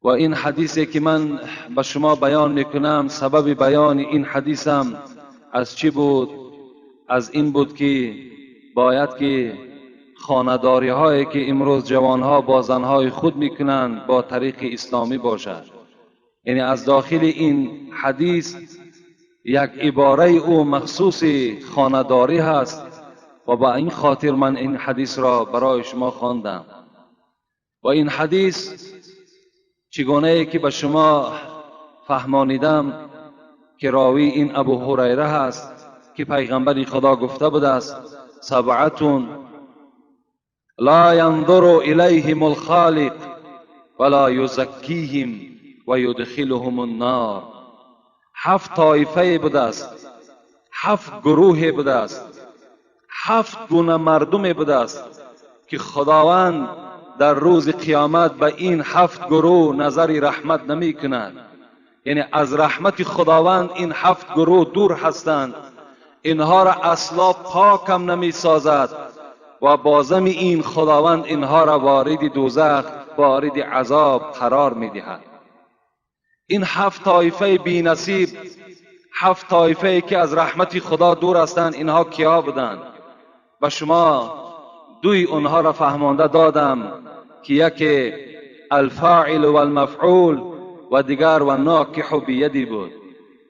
و این حدیثی که من به شما بیان میکنم، سبب بیان این حدیثم از چی بود؟ از این بود که باید که خانه‌داری هایی که امروز جوانها با زنهای خود میکنند با طریق اسلامی باشد. یعنی از داخل این حدیث یک عباره او مخصوص خانه‌داری هست و با این خاطر من این حدیث را برای شما خواندم. و این حدیث چگونه که به شما فهمانیدم که راوی این ابو هریره هست که پیغمبر خدا گفته بود است: سبعتون لا ينظر الیهم الخالق ولا یزکیهم و یدخلهم النار. 7 طایفه بوده است، 7 گروه بوده است، 7 گونه مردم بوده است که خداوند در روز قیامت به این 7 گروه نظر رحمت نمی کند. یعنی از رحمت خداوند این 7 گروه دور هستند، اینها را اصلا پاکم نمی سازد و بازم این خداوند اینها را وارد دوزخ، وارد عذاب قرار می دهد. این 7 طایفه بی نصیب، 7 طایفه که از رحمت خدا دور هستند، اینها کیا بودند؟ و شما دوی اونها را فهمانده دادم که یکی الفاعل و المفعول و دیگر و ناکح بیدی بود.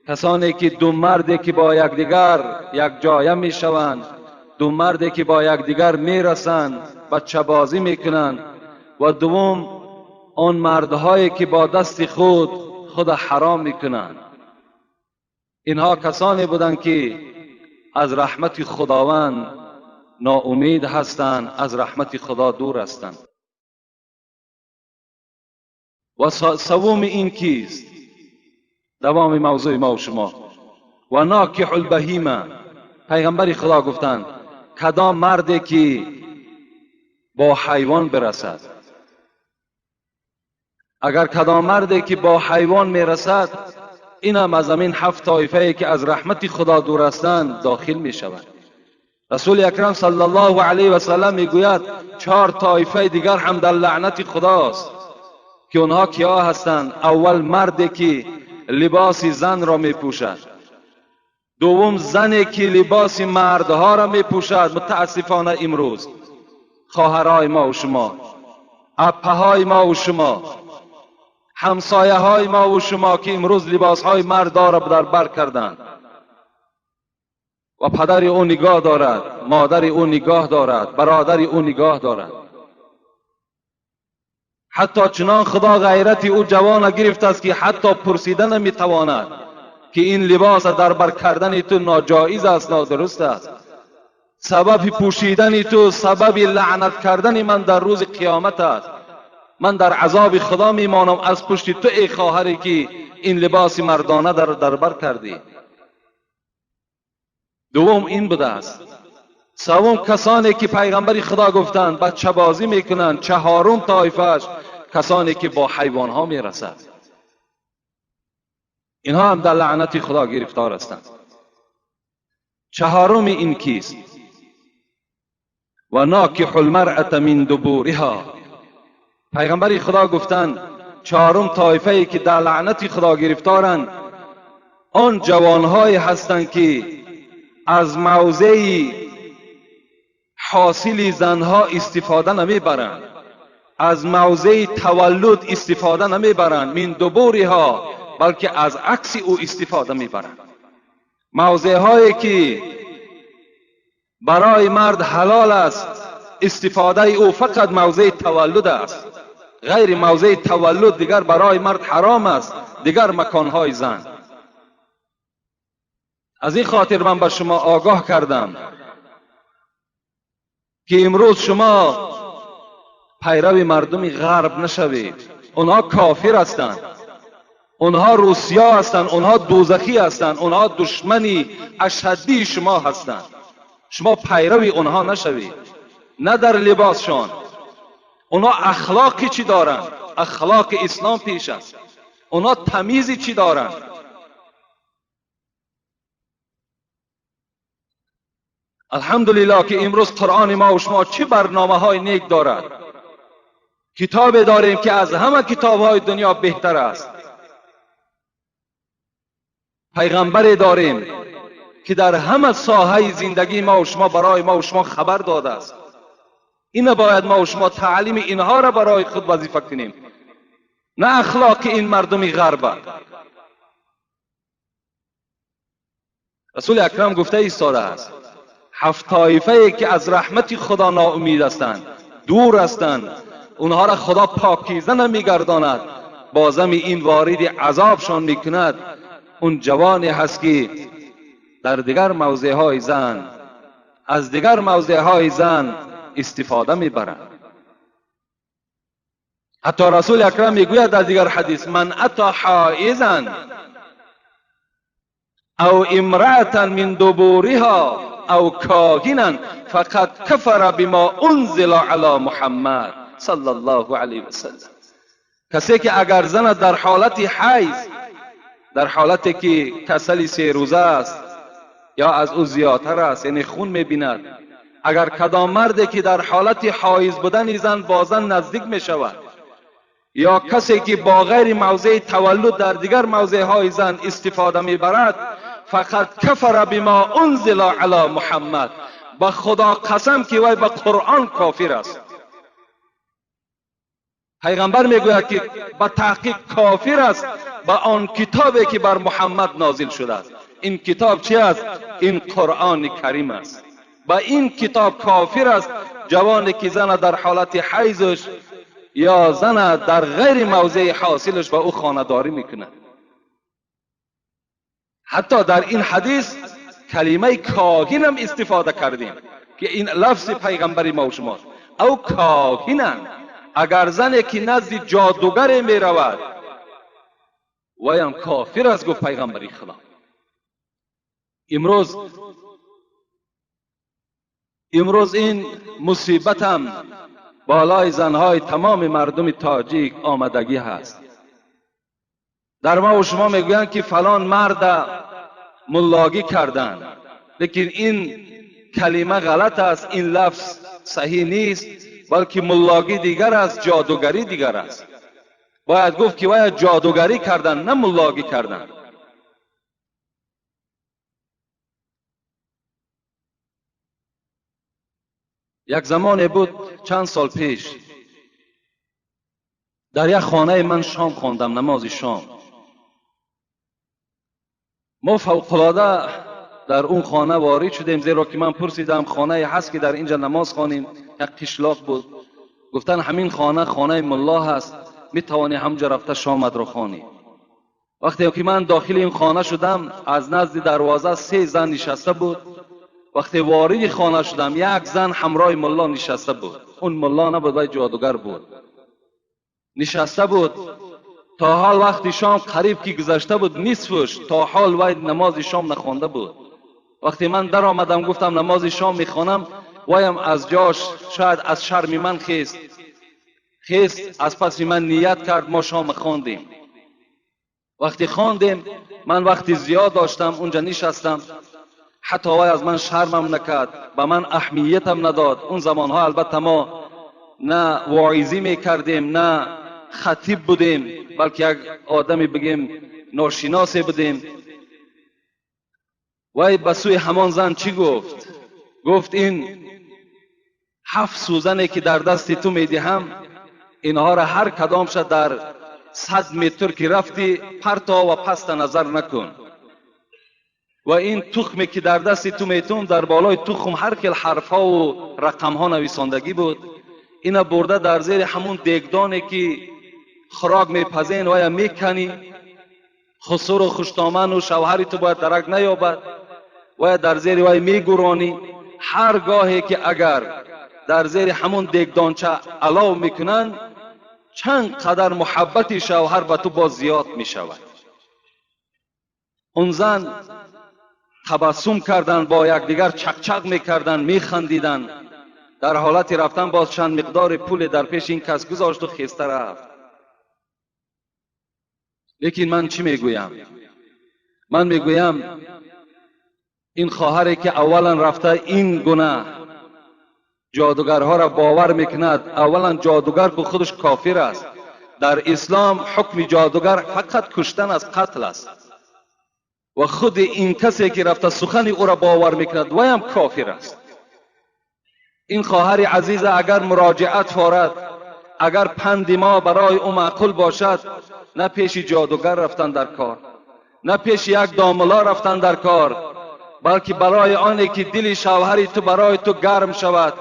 کسانی که دو مردی که با یکدیگر یک جایه می شوند، دو مردی که با یکدیگر می رسند، بچه بازی می کنند. و دوم آن مردهایی که با دست خود حرام می کنند. اینها کسانی بودند که از رحمت خداوند ناامید هستند، از رحمت خدا دور هستند. و سوم این کیست؟ دوام موضوع ما و شما. و ناکح البهیمه، پیغمبر خدا گفتند کدام مردی که با حیوان برسد. اگر کدام مردی که با حیوان میرسد، این هم از همین 7 طایفه که از رحمت خدا دور هستند داخل می شود. رسول اکرم صلی الله علیه و سلم میگوید 4 طایفه دیگر هم در لعنت خداست که اونها کیا هستند؟ اول مردی که لباس زن را می پوشد، دوم زنی که لباس مردها را می پوشد. متاسفانه امروز خواهرای ما و شما، اپهای ما و شما، همسایه های ما و شما که امروز لباس های مرد را در بر کردند و پدر او نگاه دارد، مادر او نگاه دارد، برادر او نگاه دارد. حتی چنان خدا غیرت او جوان گرفت است که حتی پرسیدن نمی تواند که این لباس در بر کردن تو ناجایز است، نادرست است. سبب پوشیدن تو سبب لعنت کردن من در روز قیامت است. من در عذاب خدا میمانم از پشت تو ای خواهری که این لباس مردانه در بر کردی. دوم این بوده است. سوم کسانی که پیغمبر خدا گفتند بچه بازی میکنند. چهارم طایفه‌اش کسانی که با حیوان ها میرسند. اینها هم در لعنت خدا گرفتار هستند. چهارم این کیست؟ و ناکح المرأة من دبورها. پیغمبر خدا گفتند چهارم طایفه‌ای که در لعنت خدا گرفتارند آن جوانهایی هستند که از موضع حاصل زنها استفاده نمیبرند، از موضع تولد استفاده نمیبرند، من دبورها، بلکه از عکس او استفاده میبرند. موضع هایی که برای مرد حلال است استفاده او فقط موضع تولد است، غیر موضع تولد دیگر برای مرد حرام است، دیگر مکانهای زن. از این خاطر من به شما آگاه کردم که امروز شما پیرو مردم غرب نشوید. اونها کافر هستند، اونها روسیا هستند، اونها دوزخی هستند، اونها دشمنی اشدی شما هستند. شما پیرو اونها نشوید، نه در لباسشان. اونها اخلاقی چی دارند؟ اخلاق اسلام پیش است. اونها تمیزی چی دارند؟ الحمدلله که امروز قرآن ما و شما چه برنامه های نیک دارد کتاب داریم که از همه کتاب‌های دنیا بهتر است. پیغمبر داریم که در همه ساحه زندگی ما و شما برای ما و شما خبر داده است. این باید ما و شما تعلیم اینها را برای خود وظیفه کنیم، نه اخلاق این مردمی غرب. رسول اکرم گفته ایستاده است 7 طایفه که از رحمت خدا ناامید هستند، دور هستند، اونها را خدا پاکیزه نمیگرداند، بازم این وارد عذابشان میکند. اون جوانی هست که در دیگر موضعهای زن از دیگر موضعهای زن استفاده میبرند. حتی رسول اکرم میگوید در دیگر حدیث من اتی حائزا او امرأة من دبورها او کاهنا فقد کفر بما انزل علی محمد صلی الله علیه وسلم. کسی که اگر زن در حالت حیض، در حالتی که کسل 3 روزه است یا از او زیادتر است، یعنی خون میبیند، اگر کدام مردی که در حالت حایض بودن زن با زن نزدیک میشود یا کسی که با غیر موضع تولد در دیگر موضع های زن استفاده میبرد، فقط کفر بما انزل علی محمد، با خدا قسم که وی به قرآن کافر است. پیغمبر میگوید که با تحقیق کافر است با آن کتابی که بر محمد نازل شده است. این کتاب چی است؟ این قرآن کریم است. با این کتاب کافر است جوانی که زن در حالت حیضش یا زن در غیر موضع حاصلش با او خانه‌داری میکنه. حتی در این حدیث کلمه کاهن هم استفاده کردیم که این لفظ پیغمبری ما و شما او کاهنن. اگر زنی که نزد جادوگر می رود ویم کافر است، گفت پیغمبری خدا. امروز این مصیبت هم بالای زنهای تمام مردم تاجیک آمدگی هست. در ما و شما میگویند که فلان مرد ملاگی کردن، لیکن این کلمه غلط است، این لفظ صحیح نیست، بلکه ملاگی دیگر است، جادوگری دیگر است. باید گفت که باید جادوگری کردن، نه ملاگی کردن. یک زمان بود چند سال پیش در یک خانه من شام خواندم، نماز شام. ما فوق‌العاده در اون خانه وارد شدیم، زیرا که من پرسیدم خانه هست که در اینجا نماز خوانیم؟ یک قشلاق بود. گفتن همین خانه ملا هست، میتوانی همجا رفته شامت رو خوانی. وقتی که من داخل این خانه شدم از نزد دروازه 3 زن نشسته بود. وقتی وارد خانه شدم یک زن همراه ملا نشسته بود. اون ملا نبود، ولی جادوگر بود. نشسته بود تا حال وقتی شام قریب که گذشته بود نصفش تا حال وی نماز شام نخوانده بود. وقتی من در آمدم گفتم نماز شام میخوانم، ویم از جاش شاید از شرم من خیست از پس من نیت کرد، ما شام خواندیم. وقتی خواندیم من وقتی زیاد داشتم اونجا نشستم، حتی وی از من شرمم نکرد، به من اهمیتم نداد. اون زمانها البته ما نه واعظی میکردیم نه خطیب بودیم، بلکه یک آدمی بگیم ناشناسی بودیم. وی به سوی همان زن چی گفت؟ گفت این 7 سوزنی که در دست تو میدهم اینها را هر کدامش در 100 متر که رفتی پرتا و پست نظر نکن. و این تخمی که در دست تو میتون در بالای تخم هر کل حرفها و رقمها نویساندگی بود. اینا برده در زیر همون دیگدانی که خوراک میپزین و یا میکنی، خسور و خوشتامن و شوهری تو باید درک نیابد و یا در زیر وی میگرانی. هر گاهی که اگر در زیر همون دیگدانچه علاو میکنن چند قدر محبت شوهر به تو باز زیاد میشود. اون زن تبسم کردن، با یکدیگر چقچق میکردن، میخندیدن. در حالت رفتن باز چند مقدار پول در پیش این کس گذاشت و خسته رفت. لیکن من چی میگویم؟ من میگویم این خواهری که اولا رفته این گناه جادوگرها را باور میکند. اولا جادوگر که خودش کافر است. در اسلام حکم جادوگر فقط کشتن از قتل است و خود این کسی که رفته سخن او را باور میکند و هم کافر است. این خواهر عزیز اگر مراجعت فارد، اگر پند ما برای او معقول باشد، نه پیش جادوگر رفتن در کار، نه پیش یک داملا رفتن در کار، بلکه برای آنه که دل شوهری تو برای تو گرم شود،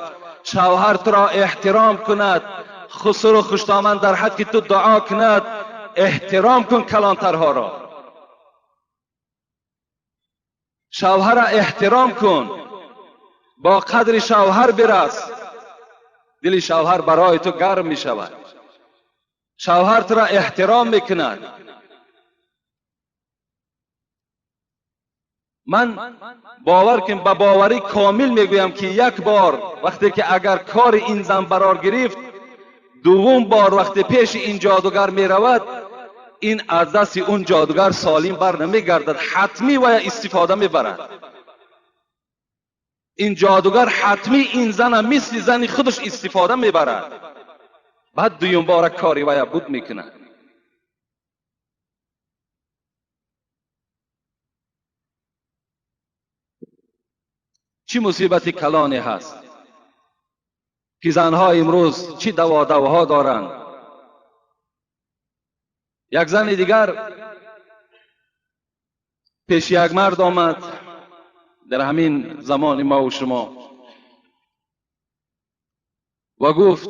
شوهر تو را احترام کند، خسر و خوشامد در حق تو دعا کند. احترام کن کلانترها را، شوهر را احترام کن، با قدر شوهر برس، دل شوهر برای تو گرم می شود، شوهر تو را احترام میکند. من باور کن، با باوری کامل میگویم که یک بار وقتی که اگر کار این زن برار گرفت، دوم بار وقتی پیش این جادوگر می رود، این از دست اون جادوگر سالم بر نمی گردد، حتمی و استفاده می برد. این جادوگر حتمی این زن مثل زن خودش استفاده می برد، بعد دوم بار کاری و بود می کند. چی مصیبت کلانی هست که زنها امروز چی دواها دارند. یک زن دیگر پیش یک مرد آمد در همین زمان ما و شما و گفت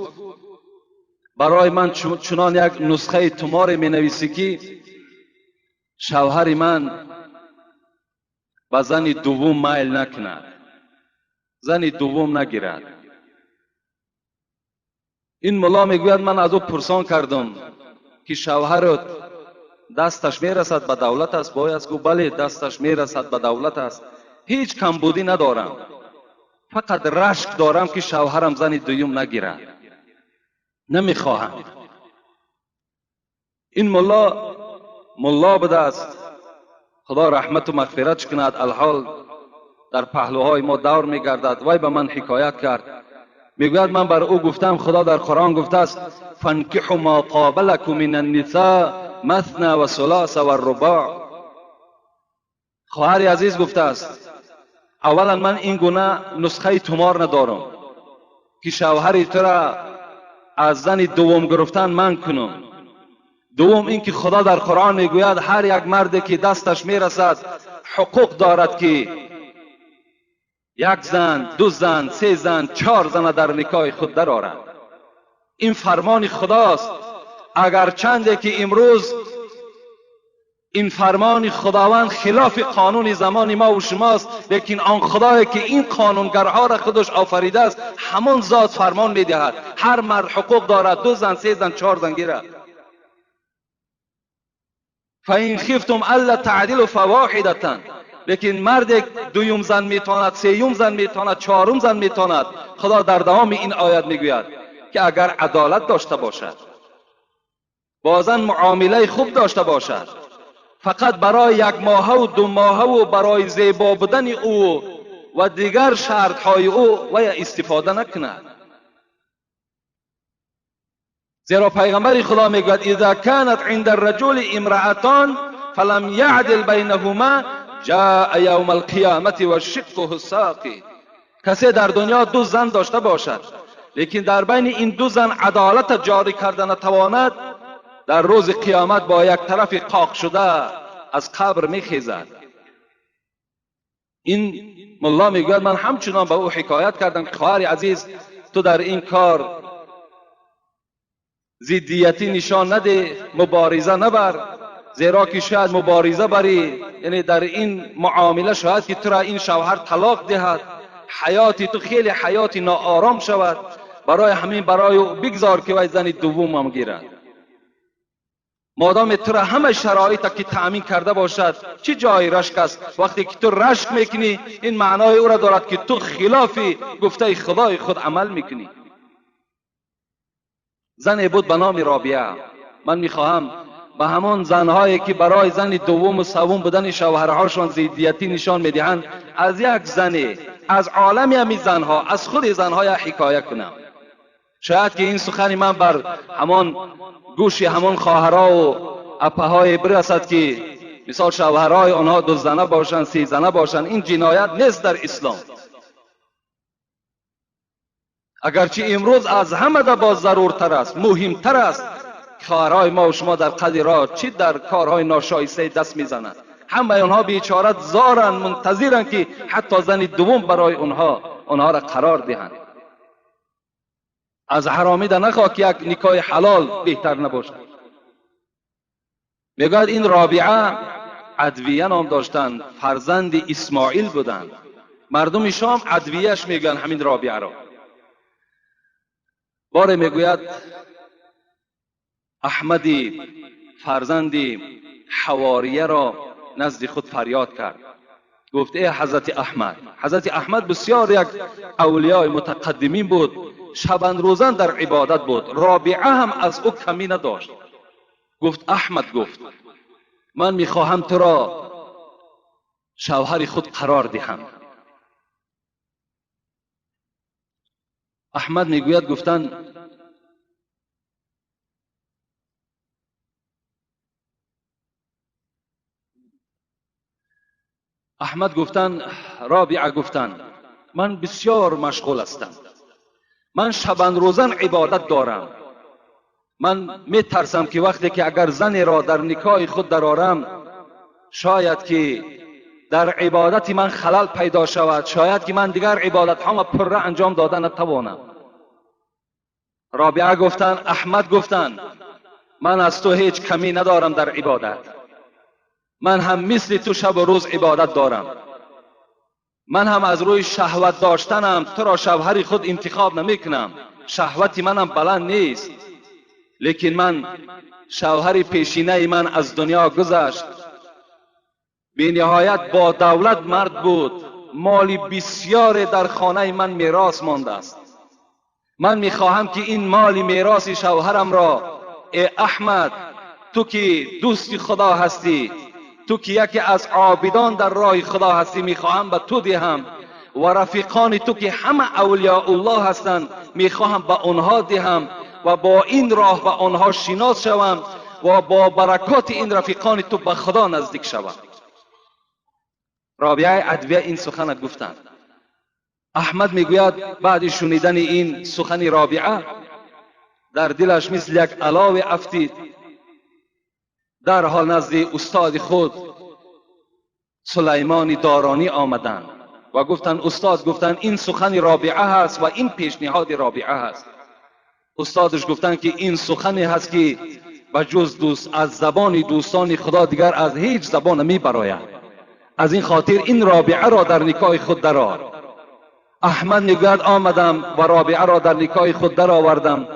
برای من چنان یک نسخه تمار می نویسی که شوهر من به زن دوم میل نکند، زن دوم نگیرد. این ملا میگوید من از او پرسان کردم که شوهرت دستش میرسد به دولت است؟ باید گفت بله دستش میرسد به دولت است، هیچ کمبودی ندارم، فقط رشک دارم که شوهرم زن دوم نگیرد، نمیخواهم. این ملا بوده است، خدا رحمت و مغفرتش کند، الحال در پهلوهای ما دور میگردد. وای به من حکایت کرد، میگوید من بر او گفتم خدا در قرآن گفته است فانکحوا ما طاب لکم من النساء مثنی و ثلاث و الرباع. خواهر عزیز گفته است اولا من این گونه نسخه تمار ندارم که شوهر تو را از زن دوم گرفتن من کنم. دوم این که خدا در قرآن میگوید هر یک مرد که دستش میرسد حقوق دارد که یک زن، دو زن، سه زن، چهار زن در نکاح خود درآورد. این فرمان خداست. اگر چنده که امروز این فرمان خداوند خلاف قانون زمان ما و شماست، لیکن آن خدایی که این قانونگرها را خودش آفریده است همان ذات فرمان میدهد هر مرد حقوق دارد، دو زن، سه زن، چهار زن گیرد. فَإِنْ خِفْتُمْ أَلَّا تَعْدِلُوا فَوَاحِدَةً. لیکن مرد دوم زن میتواند، سیوم زن میتواند، چهارم زن میتواند. خدا در دوام این آیت میگوید که اگر عدالت داشته باشد، با زن معامله خوب داشته باشد، فقط برای یک ماه و دو ماه و برای زیبا بودن او و دیگر شرط های او و استفاده نکند. زیرا پیغمبر خدا میگوید اذا كانت عند الرجل امرأتان فلم يعدل بينهما جاء يوم القيامة وشقه الساقي. کسی در دنیا دو زن داشته باشد لیکن در بین این دو زن عدالت جاری کردن نتواند، در روز قیامت با یک طرف قاق شده از قبر میخیزد. این ملا میگوید من همچنان به او حکایت کردم که خواهر عزیز تو در این کار ضدیتی نشان نده، مبارزه نبر، زیرا که شاید مبارزه بری یعنی در این معامله شاید که تو را این شوهر طلاق دهد، حیاتی تو خیلی حیاتی ناآرام شود. برای همین برای او بگذار که وای زن دوم هم گیرد. مادام تو را همه شرایط که تأمین کرده باشد، چه جای رشک است؟ وقتی که تو رشک میکنی این معنای او را دارد که تو خلاف گفته خدای خود عمل میکنی. زن بود به نام رابعه. من میخواهم به همان زنهایی که برای زن دوم و سوم بودن شوهرهاشان ضدیتی نشان میدهند، از یک زن از عالم همین زنها، از خود زنها حکایت کنم. شاید که این سخن من بر همان گوش همان خواهرها و اپه‌های برسد که مثال شوهرای آنها 2 زنه باشند، 3 زنه باشند. این جنایت نیست در اسلام. اگرچه امروز از همه ده باز ضرورتر است، مهمتر است خواهرای ما و شما در قد راه چی در کارهای ناشایسته دست میزنند. همه آنها بیچاره زارن، منتظرن که حتی زن دوم برای آنها را قرار دهند. از حرامیده نخواه که یک نکاح حلال بهتر نباشد. میگوید این رابعه ادویه نام داشتند، فرزند اسماعیل بودند. مردم شام ادویهش میگن همین رابعه را. باره میگوید احمدی فرزند حواریه را نزد خود فریاد کرد. گفت ای حضرت احمد. حضرت احمد بسیار یک اولیاء متقدمین بود، شبان روزان در عبادت بود. رابعه هم از او کمی نداشت. گفت احمد، گفت من میخواهم تو را شوهر خود قرار دهم. احمد میگوید گفتن رابعه گفتن من بسیار مشغول هستم، من شبان روزان عبادت دارم. من میترسم که وقتی که اگر زنی را در نکاح خود درآرم، شاید که در عبادت من خلل پیدا شود، شاید که من دیگر عبادت ها پره انجام دادن نتوانم. رابعه گفتن احمد گفتن من از تو هیچ کمی ندارم در عبادت. من هم مثل تو شب و روز عبادت دارم. من هم از روی شهوت داشتنم تو را شوهر خود انتخاب نمیکنم. شهوتی منم بلند نیست، لیکن من شوهر پیشینه من از دنیا گذشت. بی نهایت با دولت مرد بود، مالی بسیار در خانه من میراث مانده است. من میخواهم که این مال میراث شوهرم را ای احمد، تو که دوست خدا هستی، تو که یکی از عابدان در راه خدا هستی، میخواهم به تو دهم و رفیقان تو که همه اولیاء الله هستند میخواهم به آنها دهم و با این راه به آنها شناس شوم و با برکات این رفیقان تو به خدا نزدیک شوم. رابعه ادویه این سخن گفتند. احمد میگوید بعد شنیدن این سخن رابعه در دلش مثل یک الاو افتید. در حال نزد استاد خود سلیمان دارانی آمدند و گفتند استاد، گفتند این سخن رابعه هست و این پیشنهاد رابعه هست. استادش گفتند که این سخنی هست که بجز دوست از زبان دوستان خدا دیگر از هیچ زبان نمی براید. از این خاطر این رابعه را در نکاح خود درآور. احمد میگوید آمدم و رابعه را در نکاح خود درآوردم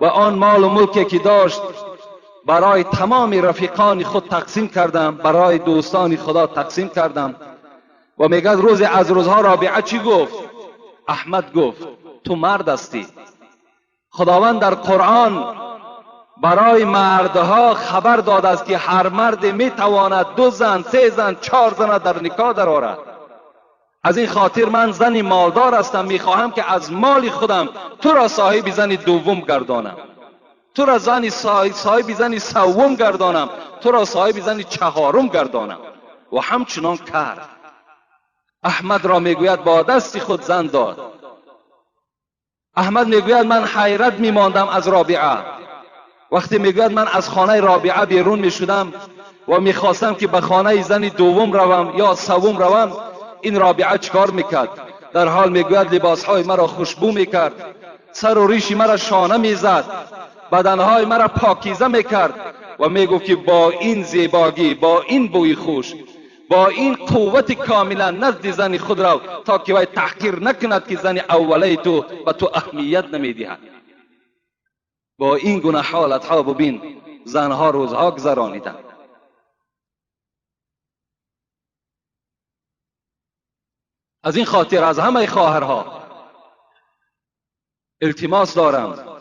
و آن مال و ملکی که داشت برای تمام رفیقان خود تقسیم کردم، برای دوستان خدا تقسیم کردم. و میگه روز از روزها رابعه چی گفت؟ احمد گفت تو مرد هستی. خداوند در قرآن برای مردها خبر داده است که هر مرد میتواند 2 زن، 3 زن، 4 زن در نکاح درآورد. از این خاطر من زنی مالدار هستم، میخواهم که از مال خودم تو را صاحب زن دوم گردانم، تو را صاحب زن سوم گردانم، تو را صاحب زن چهارم گردانم. و همچنان کرد. احمد را میگوید با دست خود زن داد. احمد میگوید من حیرت میماندم از رابعه. وقتی میگوید من از خانه رابعه بیرون میشدم و میخواستم که به خانه زن دوم روم یا سوم روم، این رابعه چکار میکرد؟ در حال میگوید لباسهای مرا خوشبو میکرد، سر و ریش مرا شانه میزد، بدنهای مرا پاکیزه میکرد و میگفت که با این زیباگی، با این بوی خوش، با این قوت کاملا نزد زن خود رو تا که وی تحقیر نکند که زن اوله تو به تو اهمیت نمیدهد. با این گونه حالت ها ببین زنها روزها گذرانیدند. از این خاطر از همه خواهرها التماس دارم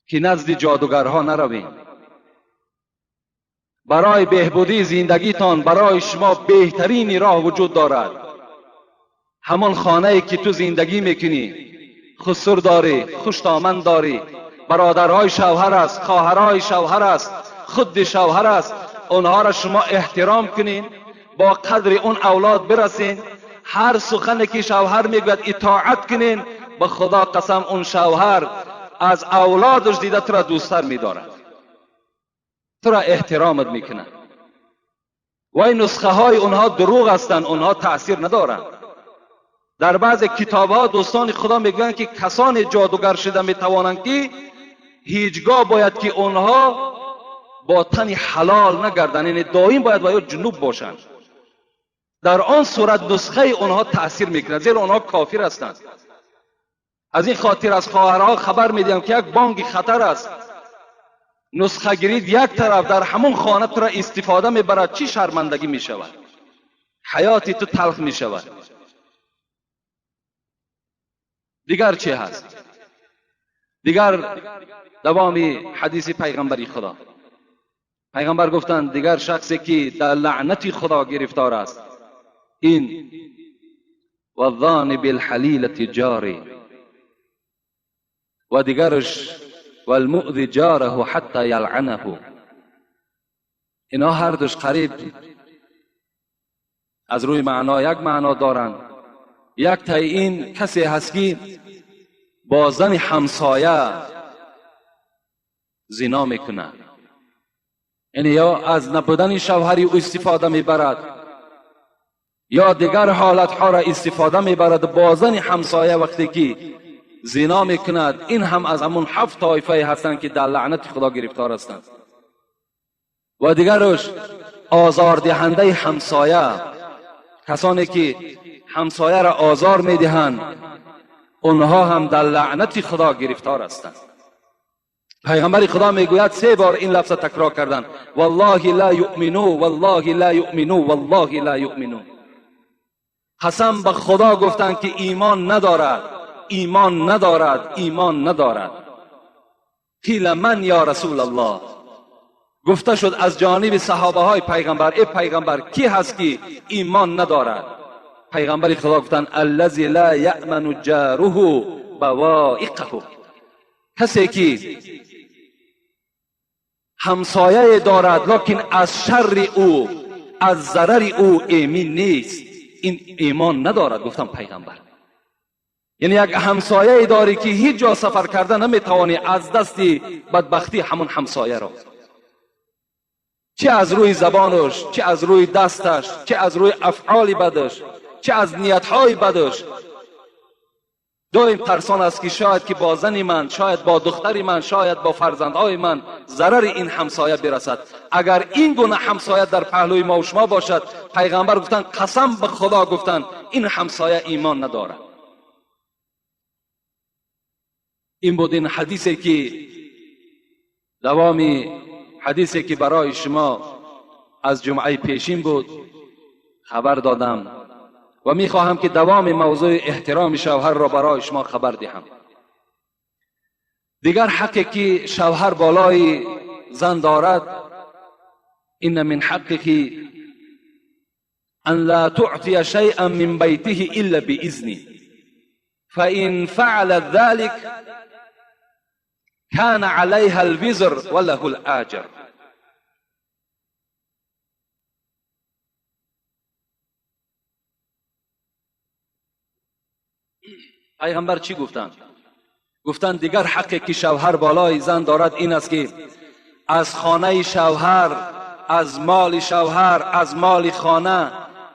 که نزد جادوگرها نرویم. برای بهبودی زندگیتان برای شما بهترین راه وجود دارد. همون خانه ای که تو زندگی میکنی خسر داری، خوشتامن داری، برادرهای شوهر است، خواهرهای شوهر است، خود شوهر است، اونها را شما احترام کنین، با قدر اون اولاد برسین، هر سخنی که شوهر میگوید اطاعت کنین، به خدا قسم اون شوهر از اولادش دیده تو را دوستتر میدارد، تو را احترامت میکنه. و این نسخه های اونها دروغ هستند، اونها تأثیر ندارند. در بعض کتاب ها دوستان خدا میگویند که کسان جادوگر شده میتوانند که هیچگاه باید که اونها با تن حلال نگردند، یعنی دائم باید با جنوب باشند. در آن صورت نسخه اونها تأثیر میکنه، زیرا اونها کافر هستند. از این خاطر از خواهرها خبر میدیم که یک بانگ خطر است، نسخه گیرید یک طرف در همون خانه تو را استفاده میبرد، چی شرمندگی میشود، حیاتی تو تلخ میشود. دیگر چی هست؟ دیگر دوام حدیث پیغمبری خدا، پیغمبر گفتند دیگر شخصی که در لعنت خدا گرفتار است، این والظان بالحلیلة جاری، و دیگرش والمؤذی جاره حتی یلعنه. اینا هر دوش قریب از روی معنا یک معنا دارند. یک تای این کسی هست که با زن همسایه زنا میکنه، یعنی یا از نبودن شوهری او استفاده میبرد، یا دیگر حالت ها را استفاده میبرد با زن همسایه وقتی که زنا میکند. این هم از همون 7 طایفه هستند که در لعنت خدا گرفتار هستند. و دیگرش آزاردهنده همسایه، کسانی که همسایه را آزار میدهند، اونها هم در لعنت خدا گرفتار هستند. پیغمبر خدا میگوید 3 بار این لفظ تکرار کردن، والله لا یؤمنو، والله لا یؤمنو، والله لا یؤمنو. قسم به خدا گفتند که ایمان ندارد، ایمان ندارد، ایمان ندارد. قیل من یا رسول الله، گفته شد از جانب صحابه های پیغمبر، ای پیغمبر کی هست که ایمان ندارد؟ پیغمبر خدا گفتند الذی لا یأمن جاره بوائقه، کسی که همسایه دارد لکن از شر او، از ضرر او ایمن نیست، این ایمان ندارد. گفتم پیغمبر یعنی یک همسایه داری که هیچ جا سفر کرده نمیتوانی از دست بدبختی همون همسایه را، چه از روی زبانش، چه از روی دستش، چه از روی افعال بدش، چه از نیتهای بدش، دائم ترسان است که شاید که با زن من، شاید با دختر من، شاید با فرزندهای من ضرر این همسایه برسد. اگر این گونه همسایه در پهلوی ما و شما باشد، پیغمبر گفتند قسم به خدا گفتند این همسایه ایمان ندارد. این بود این حدیثی که دوامی حدیثی که برای شما از جمعه پیشین بود خبر دادم و میخواهم که دوام موضوع احترام شوهر را برای شما خبر دهم. دیگر حقی که شوهر بالای زن دارد، این من حقه ان لا تعطی شیئا من بیته الا باذنه، فان فعل ذلك كان عليها الوزر وله الاجر. پیغمبر چی گفتند؟ گفتند دیگر حقی که شوهر بالای زن دارد این است که از خانه شوهر، از مال شوهر، از مال خانه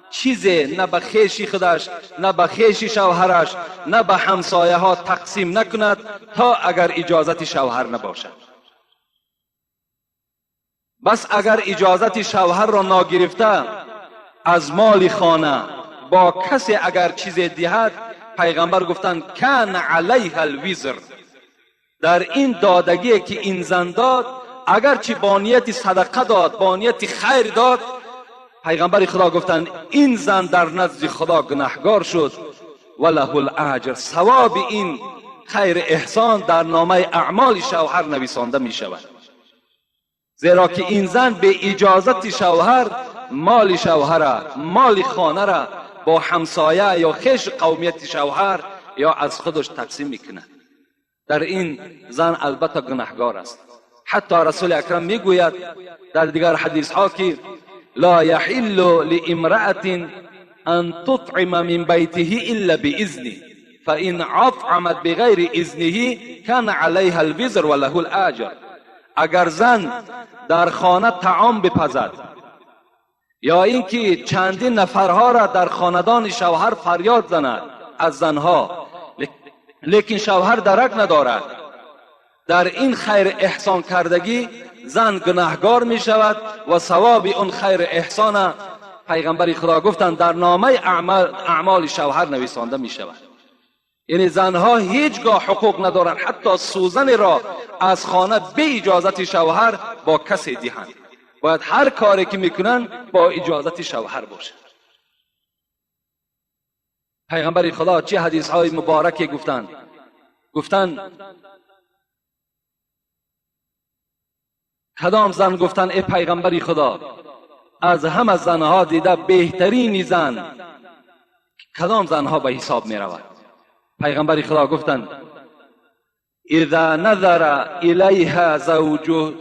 چیزی نه به خویش خودش، نه به خویش شوهرش، نه به همسایه ها تقسیم نکند تا اگر اجازت شوهر نباشد. بس اگر اجازت شوهر را ناگرفته از مال خانه با کسی اگر چیزی دهد، پیغمبر گفتند کان علیها الوزر، در این دادگی که این زن داد، اگر چی با نیت صدقه داد، با نیت خیر داد، پیغمبر خدا گفتند این زن در نزد خدا گناهگار شد وله الاجر، ثواب این خیر احسان در نامه اعمال شوهر نویسانده می شود. زیرا که این زن به اجازت شوهر مال شوهر، مال خانه را با همسایه یا خیش قومیت شوهر یا از خودش تقسیم میکنه. در این زن البته گناهگار است. حتی رسول اکرم میگوید در دیگر حدیث ها که لا یحل لامرأة ان تطعم من بیته الا باذنه فان اطعمت بغیر اذنه کان علیها الوزر وله الاجر. اگر زن در خانه طعام بپزد یا اینکه چندین نفرها را در خاندان شوهر فریاد زند از زنها، لیکن شوهر درک ندارد، در این خیر احسان کردگی زن گناهگار می شود و ثواب اون خیر احسان پیغمبر خدا گفتند در نامه اعمال شوهر نویسانده می شود. یعنی زنها هیچگاه حقوق ندارند حتی سوزن را از خانه به اجازت شوهر با کسی دهند. باید هر کاری که میکنن با اجازت شوهر باشه. پیغمبر خدا چه حدیث های مبارکی گفتند کدام زن گفتند ای پیغمبر خدا از همه زنها دیده بهترین زن کدام زنها به حساب می رود؟ پیغمبر خدا گفتند اذا نظر الیها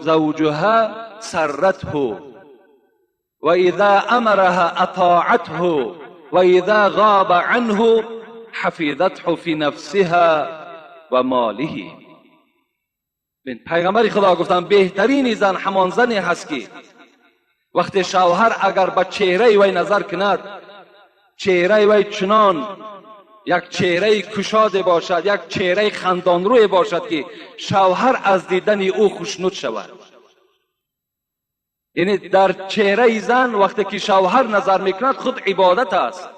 زوجها سرته و اذا امرها اطاعته و اذا غاب عنه حفظته فی نفسها و ماله. پیغمبر خدا گفتند بهترین زن همان زنی هست که وقتی شوهر اگر به چهره وی نظر کند، چهره وی چنان یک چهره کشاده باشد، یک چهره خندانروی باشد که شوهر از دیدن او خوشنود شود. یعنی در چهره زن وقتی که شوهر نظر میکند خود عبادت است.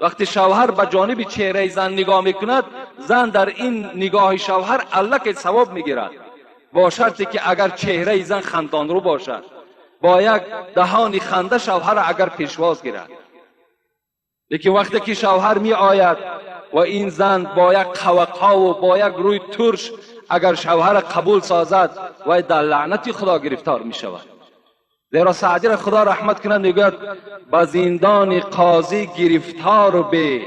وقتی شوهر به جانب چهره زن نگاه میکند، زن در این نگاه شوهر الله ثواب میگیرد، با شرطی که اگر چهره زن خندانرو باشد، با یک دهان خنده شوهر اگر پیشواز گیرد. لیکن وقتی که شوهر می آید و این زن با یک قوقها و با یک روی ترش اگر شوهر قبول سازد و در لعنت خدا گرفتار می شود. زیرا سعدی را خدا رحمت کنه میگوید به زندان قاضی گرفتار به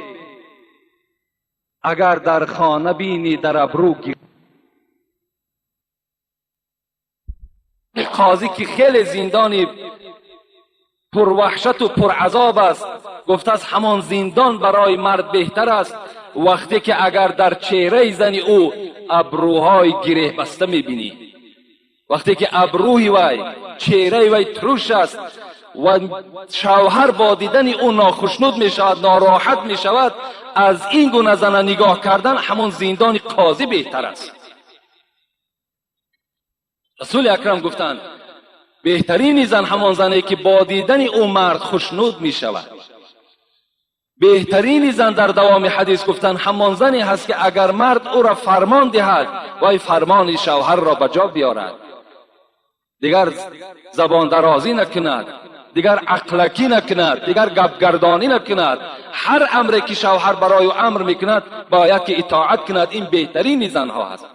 اگر در خانه بینی در ابرو قاضی که خیلی زندانی پر وحشت و پر عذاب است، گفته است همان زندان برای مرد بهتر است وقتی که اگر در چهره زن او ابروهای گره بسته میبینی، وقتی که ابروی وی چهره وی ترش است و شوهر با دیدن او ناخشنود می شود، ناراحت می شود، از این گونه زن نگاه کردن همان زندان قاضی بهتر است. رسول اکرم گفتند بهترین زن همان زنی که با دیدن او مرد خوشنود می شود. بهترین زن در دوام حدیث گفتند همان زنی هست که اگر مرد او را فرمان دهد و فرمان شوهر را به جا بیارد، دیگر زبان درازی نکند، دیگر عقلکی نکند، دیگر گپگردانی نکند، هر امری که شوهر برای او امر میکند باید که اطاعت کند. این بهترین زنها هست.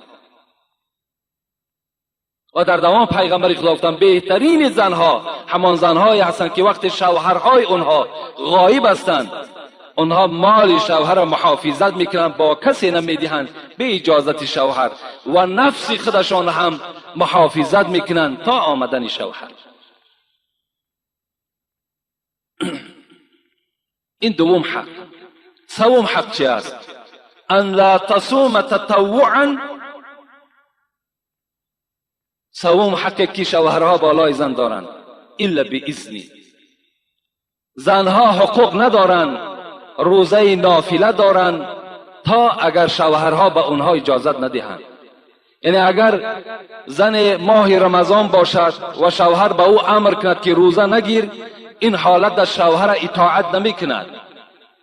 و در دوام پیغمبر خدا گفتند بهترین زنها همان زنهایی هستند که وقت شوهرهای اونها غایب هستند اونها مال شوهر را محافظت میکنند، با کسی نمیدهند به اجازت شوهر، و نفس خودشان هم محافظت میکنند تا آمدن شوهر. این دوم حق. سوم حق چی است؟ ان لا تصوم تطوعا. سوم حق که شوهرها بالای زن دارند الا باذنی. زنها حقوق ندارند روزه نافله دارند تا اگر شوهرها به اونها اجازت ندهند. یعنی اگر زن ماه رمضان باشد و شوهر به او امر کند که روزه نگیر، این حالت در شوهر اطاعت نمی کند،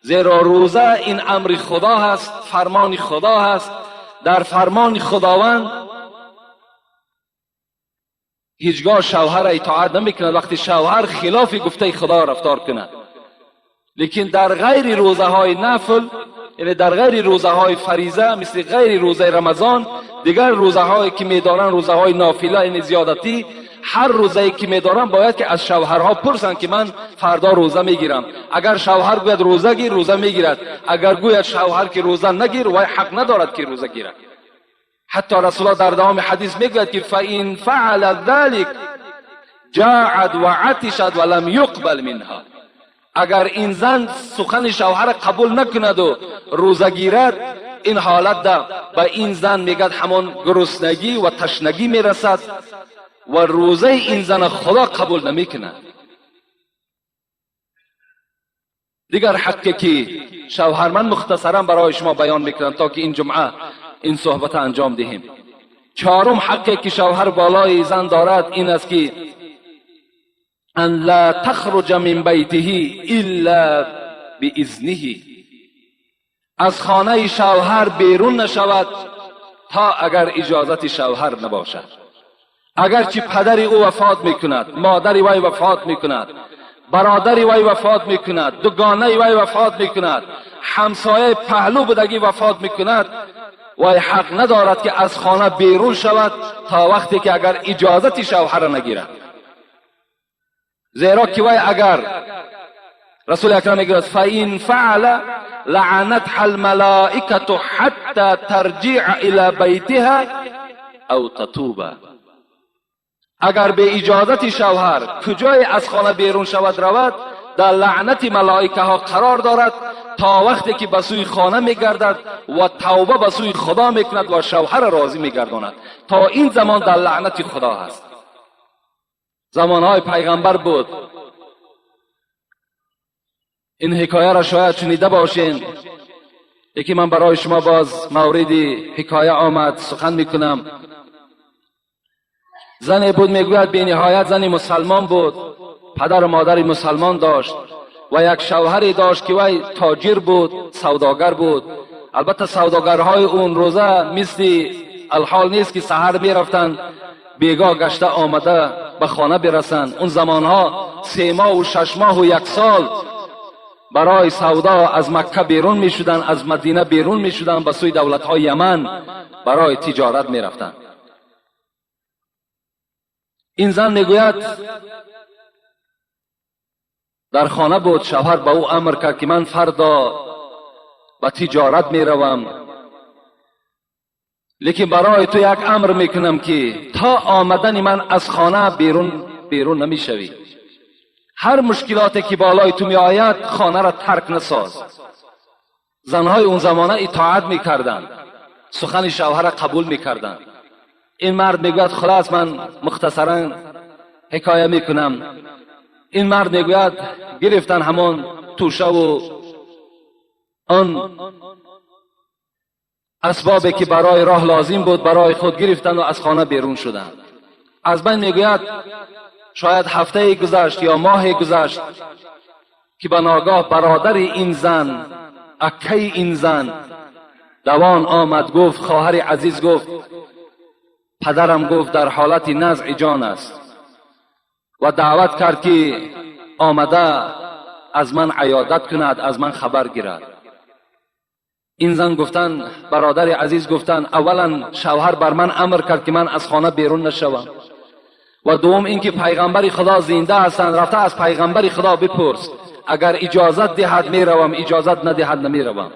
زیرا روزه این امر خدا هست، فرمان خدا هست. در فرمان خداوند هیچگاه شوهر اطاعت نمی کند وقتی شوهر خلاف گفته خدا رفتار کند. لیکن در غیر روزه های نفل، یعنی در غیر روزه های فریضه مثل غیر روزه رمضان، دیگر روزه هایی که می‌دارند روزه های نافله یعنی زیادتی، هر روزه که میدارم باید که از شوهرها پرسن که من فردا روزه میگیرم. اگر شوهر گوید روزه گیر، روزه میگیرد. اگر گوید شوهر که روزه نگیر، وای حق ندارد که روزه گیرد. حتی رسول الله در دوام حدیث میگوید که فإن فعل ذلك جاعت و عطشت ولم یقبل منها. اگر این زن سخن شوهر قبول نکند و روزه گیرد، این حالت ده به این زن میگد همان گرسنگی و تشنگی میرسد و روزه این زن خدا قبول نمیکند. دیگر حقی که شوهر، من مختصرا برای شما بیان میکنم تا که این جمعه این صحبت انجام دهیم. چهارم حقی که شوهر بالای زن دارد این است که ان لا تخرج من بیته الا باذنه. از خانه شوهر بیرون نشود تا اگر اجازت شوهر نباشد. اگرچه پدر او وفات میکند، مادر وی وفات میکند، برادر وی وفات میکند، دوگانه وی وفات میکند، همسایه پهلو بودگی وفات میکند، وی حق ندارد که از خانه بیرون شود تا وقتی که اگر اجازت شوهر نگیرد. زیرا که وی اگر، رسول اکرم میگوید فإن فعل لعنتها الملائکة حتی ترجع الى بیتها او تتوب. اگر به اجازت شوهر کجای از خانه بیرون شود رود، در لعنت ملائکه ها قرار دارد تا وقتی که به سوی خانه میگردد و توبه به سوی خدا میکند و شوهر راضی میگرداند. تا این زمان در لعنت خدا هست. زمانهای پیغمبر بود. این حکایه را شاید شنیده باشین. یکی من برای شما باز موردی حکایه آمد سخن میکنم. زنی بود میگوید به نهایت زنی مسلمان بود، پدر و مادری مسلمان داشت و یک شوهری داشت که وی تاجر بود، سوداگر بود. البته سوداگرهای اون روزه مثل الحال نیست که سحر میرفتن بیگاه گشته آمده به خانه برسند. اون زمانها 3 ماه و 6 ماه و 1 سال برای سودا از مکه بیرون می شدن، از مدینه بیرون می شدن، به سوی دولت‌های یمن برای تجارت می رفتن. این زن میگوید در خانه بود، شوهر به او امر کرد که من فردا به تجارت می روم، لیکن برای تو یک امر میکنم که تا آمدن من از خانه بیرون نمی شوی. هر مشکلاتی که بالای تو می آید خانه را ترک نساز. زنهای اون زمانه اطاعت میکردند، سخن شوهر را قبول میکردند. این مرد میگوید خلاص من مختصرا حکایه میکنم. این مرد میگوید گرفتن همان توشه و آن اسبابی که برای راه لازم بود برای خود گرفتن و از خانه بیرون شدند. از بین میگوید شاید هفته گذشت یا ماه گذشت که به ناگاه برادر این زن، اکه این زن دوان آمد، گفت خواهر عزیز، گفت پدرم گفت در حالت نزع جان است و دعوت کرد که آمده از من عیادت کند، از من خبر گیرد. این زن گفتن، برادر عزیز گفتن اولا شوهر بر من امر کرد که من از خانه بیرون نشوم و دوم اینکه پیغمبر خدا زنده هستند، رفته از پیغمبر خدا بپرس، اگر اجازت دهد میروم، اجازت ندهد نمیروم.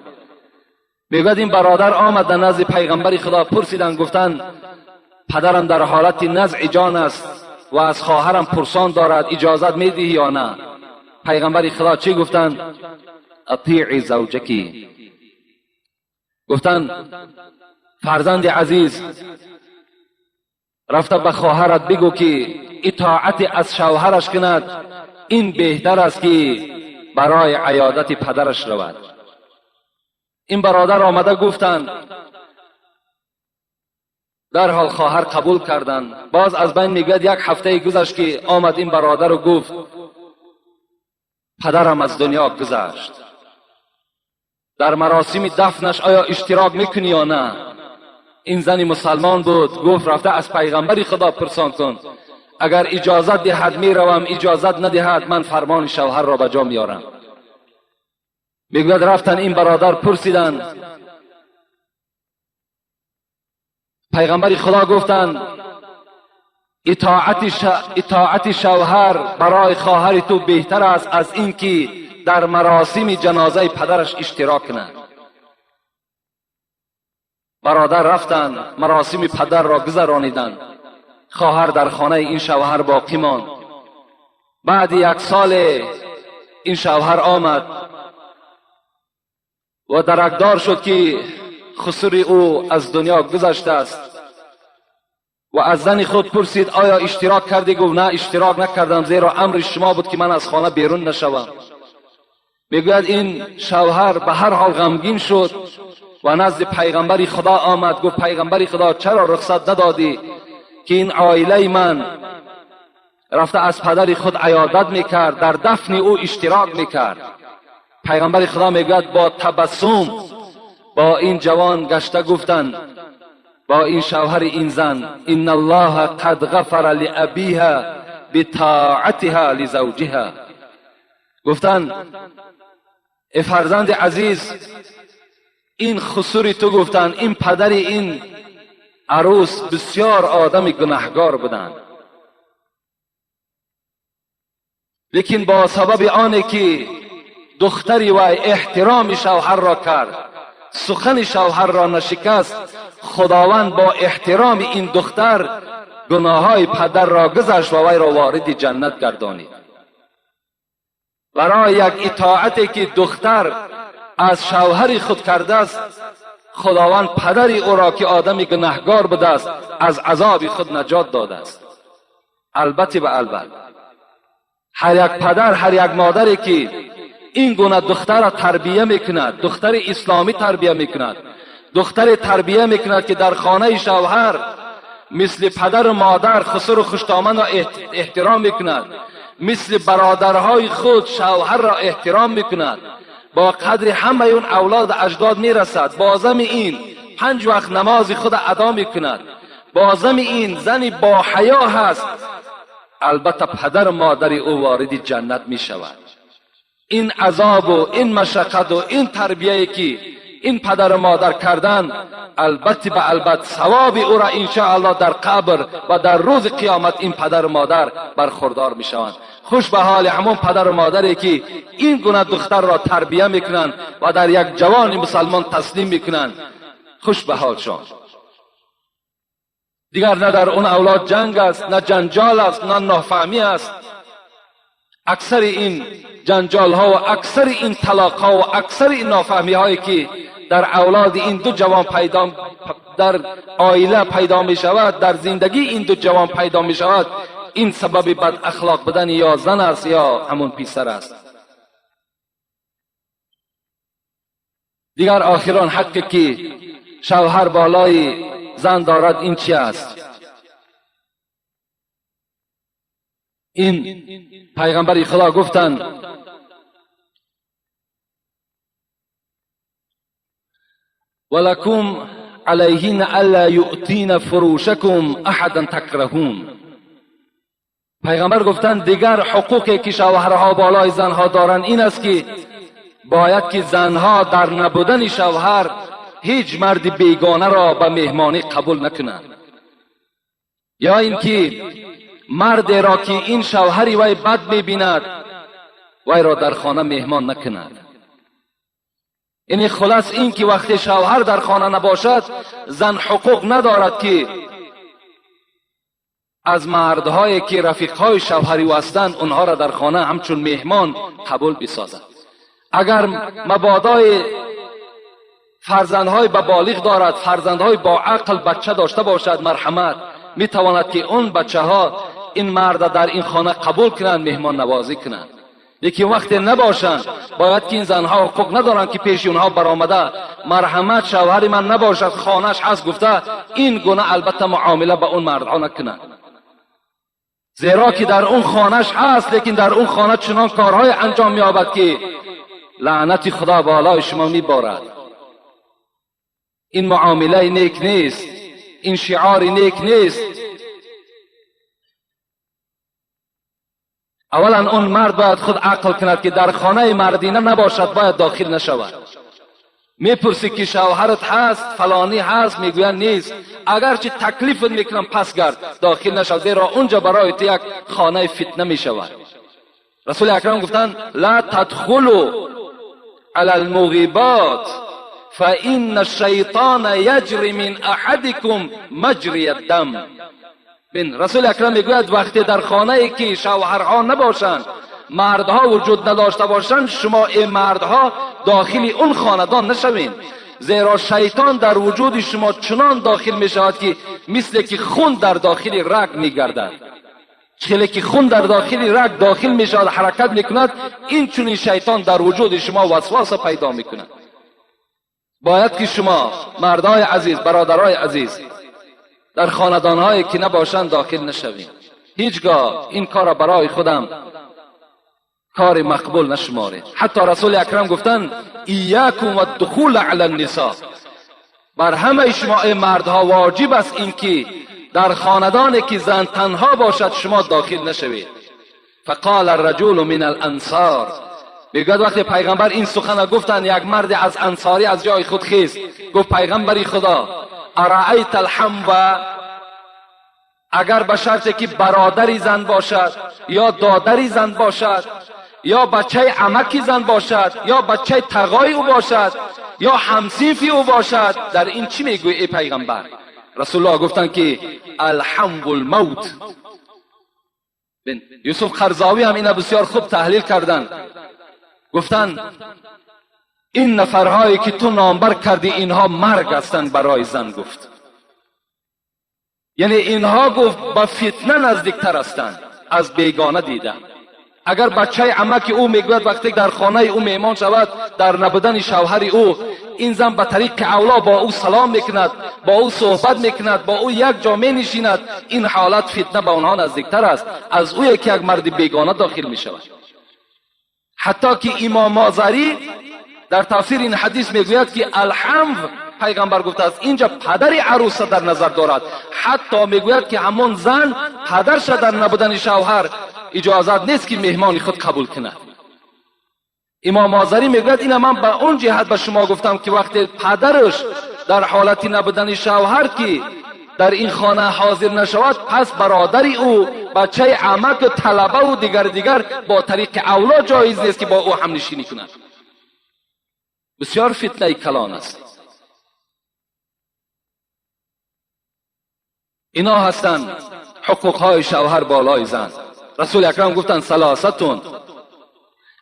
میگوید این برادر آمد در نزد پیغمبر خدا، پرسیدن گفتن پدرم در حالت نزع جان است و از خواهرم پرسان دارد، اجازت میدهی یا نه؟ پیغمبر خدا چی گفتن؟ اطیعی زوجکی. گفتن فرزند عزیز رفته به خواهرت بگو که اطاعت از شوهرش کند، این بهتر است که برای عیادت پدرش رود. این برادر آمده گفتند، در حال خواهر قبول کردند. باز از بین میگوید 1 هفته گذشت که آمد این برادر و گفت پدرم از دنیا گذشت، در مراسم دفنش آیا اشتراک میکنی یا نه؟ این زنی مسلمان بود، گفت رفته از پیغمبر خدا پرسان کن، اگر اجازت دهد میروم، اجازت ندهد من فرمان شوهر را به جا میارم. میگوید رفتن این برادر پرسیدن، پیغمبر خدا گفتند اطاعت شوهر برای خواهر تو بهتر است از این که در مراسم جنازه پدرش اشتراک کند. برادر رفتن مراسم پدر را گذرانیدند، خواهر در خانه این شوهر باقی ماند. بعد 1 سال این شوهر آمد و درکدار شد که خسر او از دنیا گذشته است و از زن خود پرسید آیا اشتراک کردی؟ گفت نه اشتراک نکردم، زیرا امر شما بود که من از خانه بیرون نشوم. میگوید این شوهر به هر حال غمگین شد و نزد پیغمبر خدا آمد. گفت پیغمبر خدا چرا رخصت ندادی که این عائله من رفته از پدر خود عیادت میکرد، در دفن او اشتراک میکرد. پیغمبر خدا میگوید با تبسم با این جوان گشته گفتند با این شوهر این زن ان الله قد غفر لابیها بطاعتها لزوجها. گفتند ای فرزند عزیز، این خسوری تو گفتند این پدر این عروس بسیار آدم گناهگار بودند، لیکن با سبب آنه که دختری و احترام شوهر را کرد، سخن شوهر را نشکست، خداوند با احترام این دختر گناههای پدر را گذشت و وی را وارد جنت گردانید. برای یک اطاعتی که دختر از شوهر خود کرده است، خداوند پدر او را که آدم گناهگار بوده است از عذاب خود نجات داده است. البته به البته هر یک پدر، هر یک مادری که این گونه دختر را تربیه میکند، دختر اسلامی تربیه میکند، دختر تربیه میکند که در خانه شوهر مثل پدر و مادر خسر و خوشتامن را احترام میکند، مثل برادرهای خود شوهر را احترام میکند، با قدر همه اون اولاد اجداد میرسد، بازم این 5 وقت نماز خود ادا میکند، بازم این زنی با حیا هست، البته پدر و مادر او وارد جنت میشود. این عذاب و این مشقت و این تربیه‌ای که این پدر و مادر کردن، البته به البته ثواب او را انشاءالله در قبر و در روز قیامت این پدر و مادر برخوردار میشوند. خوش به حال همون پدر و مادری که این گونه دختر را تربیه میکنند و در یک جوان مسلمان تسلیم میکنند، خوش به حالشان. دیگر نه در اون اولاد جنگ است، نه جنجال است، نه نافهمی است. اکثر این جنجال ها و اکثر این طلاق ها و اکثر این نافهمی هایی که در اولاد این دو جوان در عائله پیدا می شود، در زندگی این دو جوان پیدا می شود، این سبب بد اخلاق بودن یا زن است یا همون پسر است. دیگر آخران حقی که شوهر بالای زن دارد این چی است؟ این پیغمبر خدا گفتند ولکم علیهن الا یؤتین فروشکم احدا تکرهون. پیغمبر گفتند دیگر حقوقی که شوهرها بالای زنها دارند این است که باید که زنها در نبودن شوهر هیچ مرد بیگانه را به مهمانی قبول نکنند، یا اینکه مرد را که این شوهری وی بد میبیند وی را در خانه مهمان نکند. یعنی خلاص این که وقتی شوهر در خانه نباشد زن حقوق ندارد که از مردهایی که رفیقهای شوهری هستند اونها را در خانه همچون مهمان قبول بسازد. اگر مبادای فرزندهای با بالغ دارد، فرزندهای با عقل بچه داشته باشد، مرحمت، میتواند که اون بچه ها این مرد در این خانه قبول کنند، مهمان نوازی کنند. لیکن وقتی نباشند باید که این زنها حقوق ندارند که پیش اونها برآمده مرحمت شوهر من نباشد، خانهش هست گفته این گونه البته معامله با اون مردها نکنند، زیرا که در اون خانهش هست لیکن در اون خانه چنان کارهای انجام می‌یابد که لعنت خدا بالای شما میبارد. این معامله نیک نیست، این شعار نیک نیست. اولا اون مرد باید خود عقل کند که در خانه مردینه نباشد، باید داخل نشود. میپرسی که شوهرت هست فلانی هست، میگوین نیست. اگرچه تکلیفت میکنم پس گرد داخل نشو، زیرا اونجا برای تو یک خانه فتنه میشود. رسول اکرم گفتن لا تدخلوا علی المغیبات فإن الشیطان یجری من احدکم مجری الدم. بین رسول اکرم میگوید وقتی در خانه ای که شوهرها نباشند، مردها وجود نداشته باشند، شما این مردها داخل اون خاندان نشوین، زیرا شیطان در وجود شما چنان داخل می شود که مثل که خون در داخل رگ می گردد. چلی که خون در داخل رگ داخل می شود، حرکت می کند، این چنین شیطان در وجود شما وسواس پیدا می کند. باید که شما مردای عزیز، برادرای عزیز، در خاندانهایی که نباشند داخل نشوید. هیچگاه این کار برای خودم کار مقبول نشمارید. حتی رسول اکرم گفتن ایاکم والدخول علی النساء، بر همه شما ای مردها واجب است این که در خاندانی که زن تنها باشد شما داخل نشوید. فقال الرجل من الانصار، میگوید وقتی پیغمبر این سخن گفتن، یک مرد از انصاری از جای خود خیست، گفت پیغمبری خدا ارأیت الحمو، اگر به شرطی که برادری زن باشد یا دادری زن باشد یا بچه عمکی زن باشد یا بچه تقای او باشد یا همسیفی او باشد، در این چی میگوی ای پیغمبر؟ رسول الله گفتن که الحمو الموت. یوسف قرضاوی هم این بسیار خوب تحلیل کردن، گفتن این نفرهایی که تو نامبر کردی اینها مرگ هستند برای زن. گفت یعنی اینها گفت با فتنه نزدیکتر هستند از بیگانه دیدن. اگر بچه عمک او میگوید وقتی در خانه او میمان شود در نبودن شوهر او، این زن به طریق اولا با او سلام میکند، با او صحبت میکند، با او یک جا مینشیند، این حالت فتنه به آنها نزدیکتر است از او که یک مرد بیگانه داخل میشود. حتی که امام مازری در تفسیر این حدیث میگوید که الحمو، پیغمبر گفته است اینجا پدر عروس در نظر دارد. حتی میگوید که همون زن پدرش در نبودن شوهر اجازت نیست که مهمان خود قبول کند. امام مازری میگوید این من به اون جهت به شما گفتم که وقتی پدرش در حالت نبودن شوهر که در این خانه حاضر نشود، پس برادری او، بچه عمک و طلبه و دیگر با طریق اولا جایز نیست که با او هم نشینی کند. بسیار فتنه کلان است. اینا هستند حقوقهای شوهر بالای زن. رسول اکرم گفتن ثلاثتون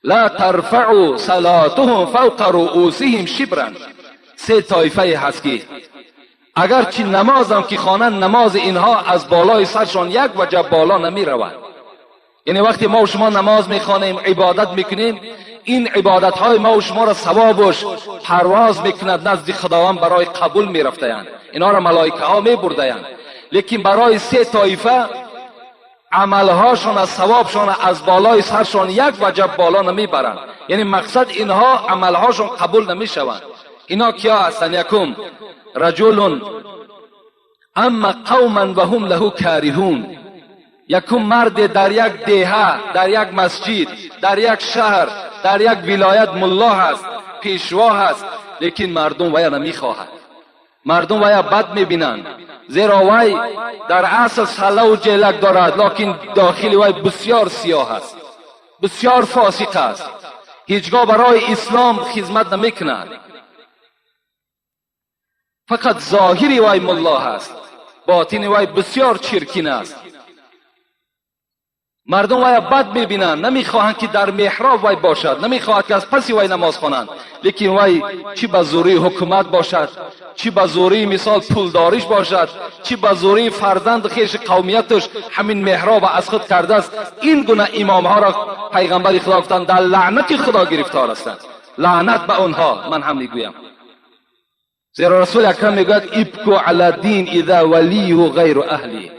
لا ترفعوا صلاتهم فوق رؤوسهم شبرا. سه طایفه هست که اگرچه نمازم که خوانند، نماز اینها از بالای سرشان یک وجه بالا نمی رود. یعنی وقتی ما و شما نماز میخوانیم، عبادت میکنیم، این عبادت های ما و شما را ثوابش پرواز میکند نزد خداوند برای قبول میرفتند، اینا را ملائکه ها میبردند. لیکن برای سه طایفه عملهاشون از ثوابشون از بالای سرشون یک وجه بالا نمیبرند. یعنی مقصد اینها عملهاشون قبول نمیشوند. اینا کیا هستند؟ یکم رجل اما قوما و هم له کارهون، یکم مرد در یک دهه، در یک مسجد، در یک شهر، در یک ولایت ملا هست، پیشوا هست، لیکن مردم وی نمیخواهد، مردم وی بد میبینند، زیرا وی در اصل سله و جلک دارد، لیکن داخل وی بسیار سیاه است، بسیار فاسق است، هیچگاه برای اسلام خدمت نمیکند، فقط ظاهری وی ملا است، باطن وی بسیار چرکین است. مردم وی بد میبینند، نمیخواهند که در محراب وی باشد، نمیخواهند که از پس وی نماز خوانند، لیکن وی چی به زوری حکومت باشد، چی به زوری مثال پولداریش باشد، چی به زوری فرزند خیش قومیتش همین محراب از خود کرده است، این گونه امام ها را پیغمبر خدا گفتند در لعنت خدا گرفتار هستند. لعنت به آنها. من هم میگویم، زیرا رسول اکرم میگوید ابکو علی دین اذا ولیه غیر اهلی،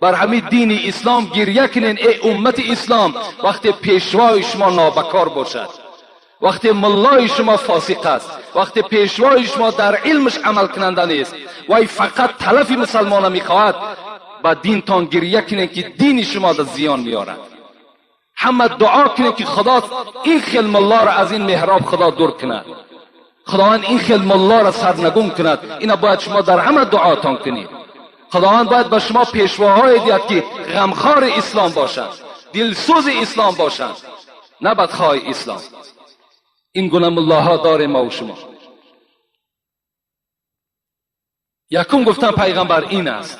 بر همین دین اسلام گریه کنین ای امت اسلام وقتی پیشوای شما نابکار باشد، وقتی ملای شما فاسق است، وقتی پیشوای شما در علمش عمل کننده نیست، وای فقط تلف مسلمان میخواهد، با دین تان گریه کنین که دین شما در زیان میارد. همه دعا کنین که خدا این خیل ملا را از این محراب خدا دور کند. خداوند این خیل ملا را سرنگون کند. اینا باید شما در همه دعاتان کنید. خداوند باید به شما پیشواهای دید که غمخوار اسلام باشند، دلسوز اسلام باشند، نه بدخواه اسلام. این گونه ملاها داره ما و شما. یکم گفتن پیغمبر این است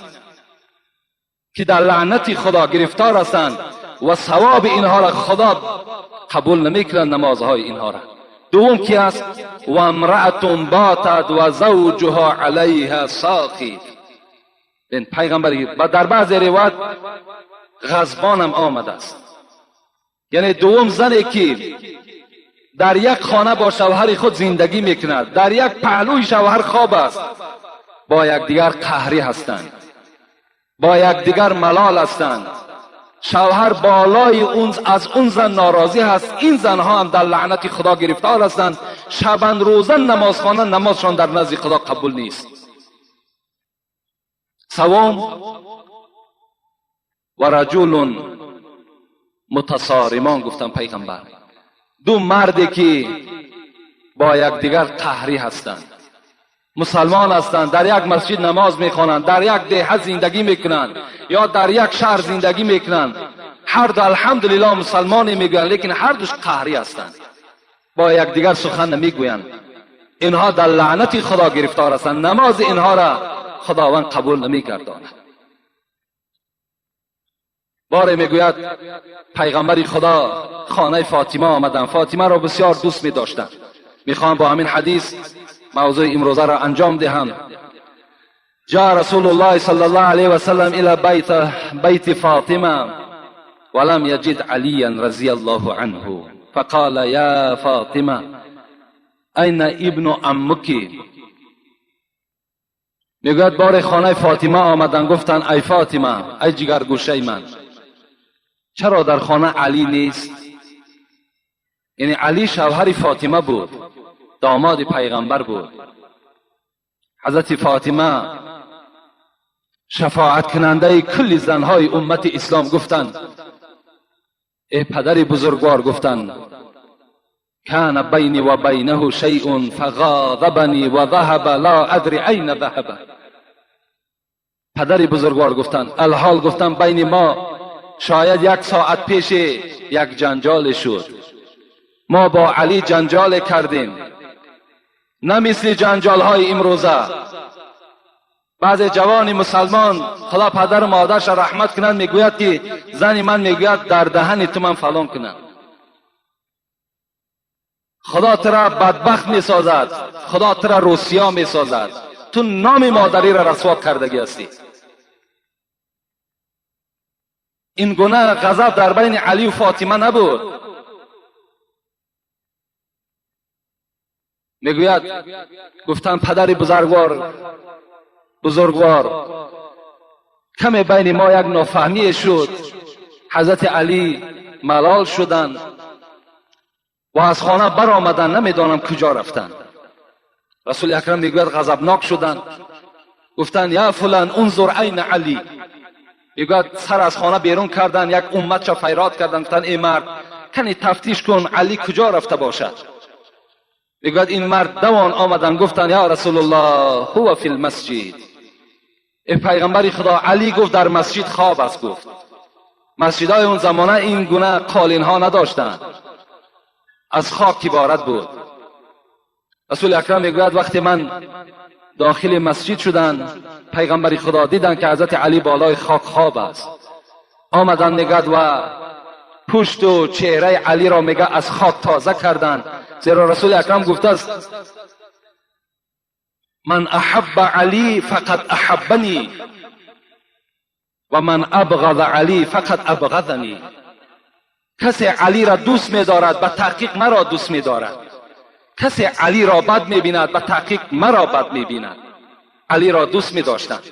که در لعنت خدا گرفتار هستند و ثواب اینها را خدا قبول نمیکنند، نمازهای اینها را. دوم کی است؟ و امرأة باتت و زوجها علیها ساخط. این پیغمبری در بعض روایت غضبان هم آمده است. یعنی دوم زنی که در یک خانه با شوهر خود زندگی میکند، در یک پهلوی شوهر خواب است، با یکدیگر قهری هستند، با یکدیگر ملال هستند. شوهر بالای از اون زن ناراضی هست. این زنها هم در لعنت خدا گرفتار هستند. شبان روزن نماز خوانند، نمازشان در نزد خدا قبول نیست. سوم و رجل متصارمان گفتم پیغمبر، دو مردی که با یکدیگر قهری هستند، مسلمان هستند، در یک مسجد نماز میخوانند، در یک دهه زندگی میکنند یا در یک شهر زندگی میکنند، هر دو الحمدلله مسلمانی میگویند، لیکن هر دوش قهری هستند، با یکدیگر سخن نمیگویند. اینها در لعنت خدا گرفتار هستند. نماز اینها را خداوند قبول نمیگرداند. باره میگوید پیغمبر خدا خانه فاطمه آمدند. فاطمه را بسیار دوست می‌داشتند. میخوام با همین حدیث موضوع امروزه را انجام دهم. جاء رسول الله صلی الله علیه و سلم الى بیت فاطمه ولم یجد علیا رضی الله عنه فقال یا فاطمه این ابن عمک. میگوید بار خانه فاطمه آمدن، گفتن ای فاطمه، ای جگرگوشه من، چرا در خانه علی نیست؟ یعنی علی شوهر فاطمه بود، داماد پیغمبر بود. حضرت فاطمه شفاعت کننده کل زنهای امت اسلام گفتند ای پدر بزرگوار، گفتند کان بینی و بینه شیء فغاضبنی و ذهب لا ادری این ذهب. پدر بزرگوار گفتند الحال گفتم بین ما شاید یک ساعت پیش یک جنجال شد، ما با علی جنجال کردیم، نه مثل جنجال های امروزه. بعض جوان مسلمان خدا پدر و مادرش رحمت کنند میگوید که زن من میگوید در دهن تو من فلان کنم. خدا ترا بدبخت میسازد، خدا ترا روسیا میسازد، تو نام مادری را رسوا کردگی هستی. این گونه غضب در بین علی و فاطمه نبود. میگوید گفتن پدر بزرگوار کمی بین ما یک نافهمی شد، حضرت علی ملال شدند و از خانه بر آمدن، نمیدانم کجا رفتند. رسول اکرم میگوید غضبناک شدند، گفتند یا فلان انظر این علی. میگوید سر از خانه بیرون کردن، یک امت را فیراد کردن، گفتند ای مرد کنی تفتیش کن علی کجا رفته باشد. میگوید این مرد دوان آمدن، گفتند یا رسول الله هو فی المسجد. ای پیغمبر خدا علی گفت در مسجد خواب است. گفت مسجدهای اون زمانه این گونه قالین ها نداشتند، از خاک عبارت بود. رسول اکرم میگوید وقتی من داخل مسجد شدن، پیغمبر خدا دیدن که حضرت علی بالای خاک خواب است. آمدن میگد و پشت و چهره علی را میگه از خاک تازه کردن، زیرا رسول اکرم گفته است من احب علی فقط احبنی و من ابغض علی فقط ابغضنی. کسی علی را دوست می‌دارد به تحقیق مرا دوست می‌دارد، کسی علی را بد می‌بیند به تحقیق مرا بد می‌بیند. علی را دوست می‌داشتند.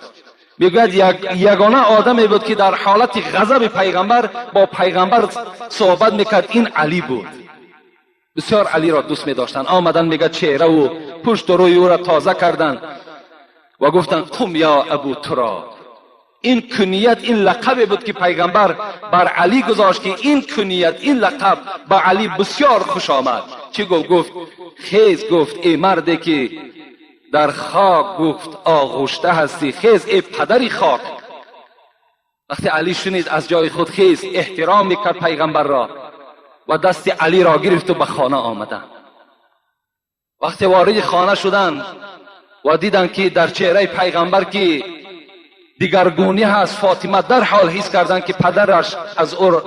میگوید یگانه آدمی بود که در حالت غضب پیغمبر با پیغمبر صحبت میکرد، این علی بود. بسیار علی را دوست می‌داشتند. آمدن میگه چهره و پشت و روی او را تازه کردند و گفتند قم یا ابو تراب، این کنیت، این لقب بود که پیغمبر بر علی گذاشت که این کنیت، این لقب با علی بسیار خوش آمد. چی گفت؟ گفت خیز، گفت ای مردی که در خاک گفت آغشته هستی، خیز ای پدری خاک. وقتی علی شنید از جای خود خیز، احترام میکرد پیغمبر را و دست علی را گرفت و به خانه آمدند. وقتی وارد خانه شدند و دیدند که در چهره پیغمبر که دیگرگونی هست، فاطمه در حال حس کردند که پدرش از او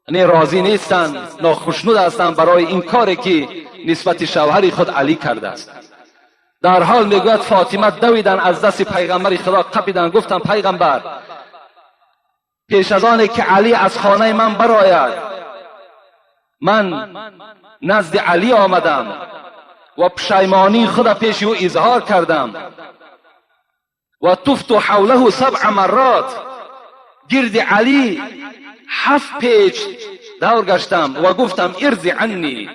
راضی نیستند، ناخشنود هستند برای این کاری که نسبت شوهر خود علی کرده است. در حال میگوید فاطمه دویدن از دست پیغمبر خدا قپیدن، گفتن پیغمبر پیش از آنی که علی از خانه من برآید، من نزد علی آمدم و پشیمانی خود پیش او اظهار کردم و طفت حوله 7 مرات، گرد علی 7 پیچ دور گشتم و گفتم ارضی عنی،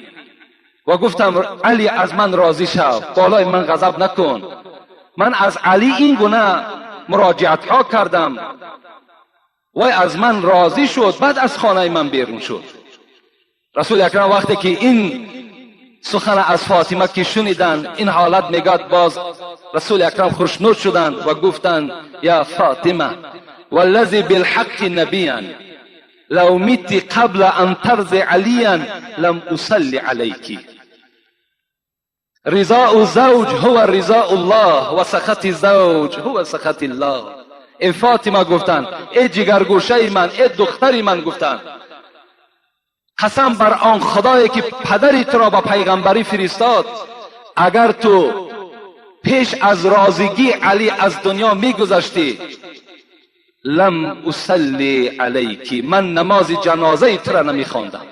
و گفتم علی از من راضی شو، بالای من غضب نکن. من از علی این گونه مراجعت ها کردم و از من راضی شد، بعد از خانه من بیرون شد. رسول اکرم وقتی که این سخن از فاطمه که شنیدن این حالت میگاد، باز رسول اکرم خوشنود شدند و گفتند یا فاطمه والذی بالحق نبیا لو مت قبل ان ترضی علیا لم اصلی علیکی. رضاء زوج هو رضاء الله و سخط زوج هو سخط الله. ای فاطمه گفتند، ای جگرگوشه من، ای دختری من، گفتند قسم بر آن خدایی که پدری تو را به پیغمبری فرستاد، اگر تو پیش از راضیگی علی از دنیا میگذشتی لم اصلی علیکی، من نماز جنازه تو را نمیخواندم.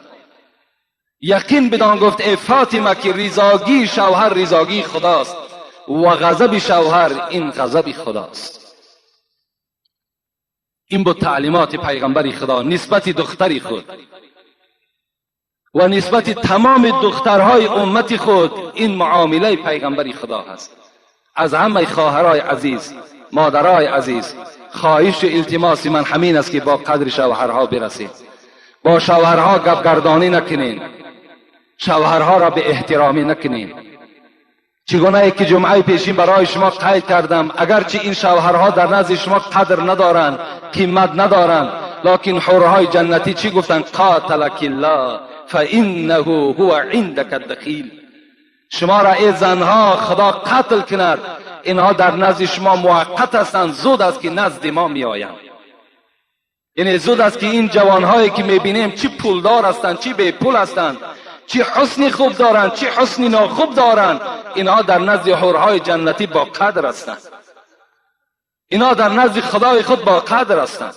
یقین بدان گفت ای فاطمه که رضاگی شوهر رضاگی خداست و غضب شوهر این غضب خداست. این بود تعلیمات پیغمبر خدا نسبت دختری خود و نسبت تمام دخترهای امت خود. این معامله پیغمبر خدا هست. از همه خواهرای عزیز، مادرای عزیز، خواهش و التماس من همین است که با قدر شوهرها برسید. با شوهرها گپگردانی نکنین، شوهرها را به احترامی نکنین. چگونه ای که جمعه پیشین برای شما قید کردم، اگرچه این شوهرها در نزد شما قدر ندارند، قیمت ندارند، لکن حورهای جنتی چی گفتن؟ قاتلک الله فانه هو عندك الدخیل. شما را ای زنها خدا قتل کند، اینها در نزد شما موقت هستند، زود است که نزد ما می آیند. یعنی زود است که این جوانهایی که میبینیم چی پولدار هستند، چی بی پول هستند، چی حسنی خوب دارند، چی حسنی ناخوب دارند، اینها در نزد حورهای جنتی با قدر هستند. اینها در نزد خدای خود با قدر هستند.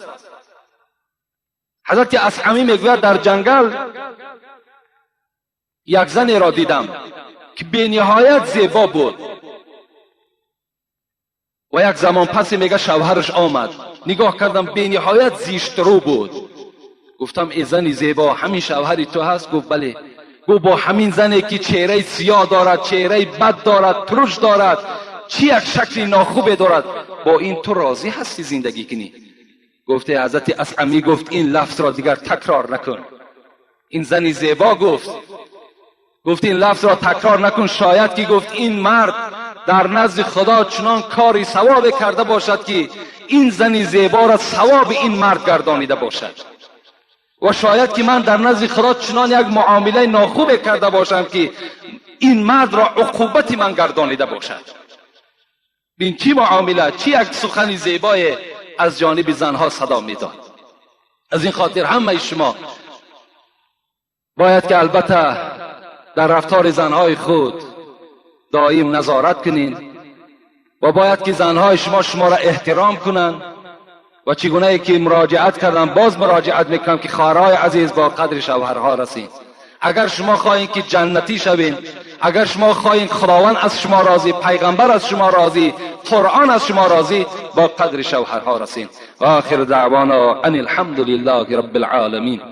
حضرت اصحمی میگوید در جنگل یک زنی را دیدم که به نهایت زیبا بود و یک زمان پس میگه شوهرش آمد، نگاه کردم به نهایت زیشترو بود. گفتم ای زنی زیبا، همین شوهری تو هست؟ گفت بله. گفت با همین زنی که چهره سیاه دارد، چهره بد دارد، ترش دارد، چی یک شکلی ناخوبه دارد، با این تو راضی هستی زندگی کنی؟ گفته حضرت اصحمی گفت این لفظ را دیگر تکرار نکن. این زنی زیبا گفت این لفظ را تکرار نکن. شاید که گفت این مرد در نزد خدا چنان کاری ثواب کرده باشد که این زنی زیبا را ثواب این مرد گردانیده باشد، و شاید که من در نزد خدا چنان یک معامله ناخوب کرده باشم که این مرد را عقوبت من گردانیده باشد. بین چی معامله، چی یک سخن زیبای از جانب زنها صدا میداد. از این خاطر همه شما باید که البته در رفتار زنهای خود دائم نظارت کنین و باید که زنهای شما را احترام کنن. و چگونه ای که مراجعت کردم باز مراجعت میکنم که خواهرای عزیز با قدر شوهرها رسید. اگر شما خواهین که جنتی شوین، اگر شما خواهین خداوند از شما راضی، پیغمبر از شما راضی، قرآن از شما راضی، با قدر شوهرها رسید. و آخر دعوانا ان الحمد لله رب العالمین.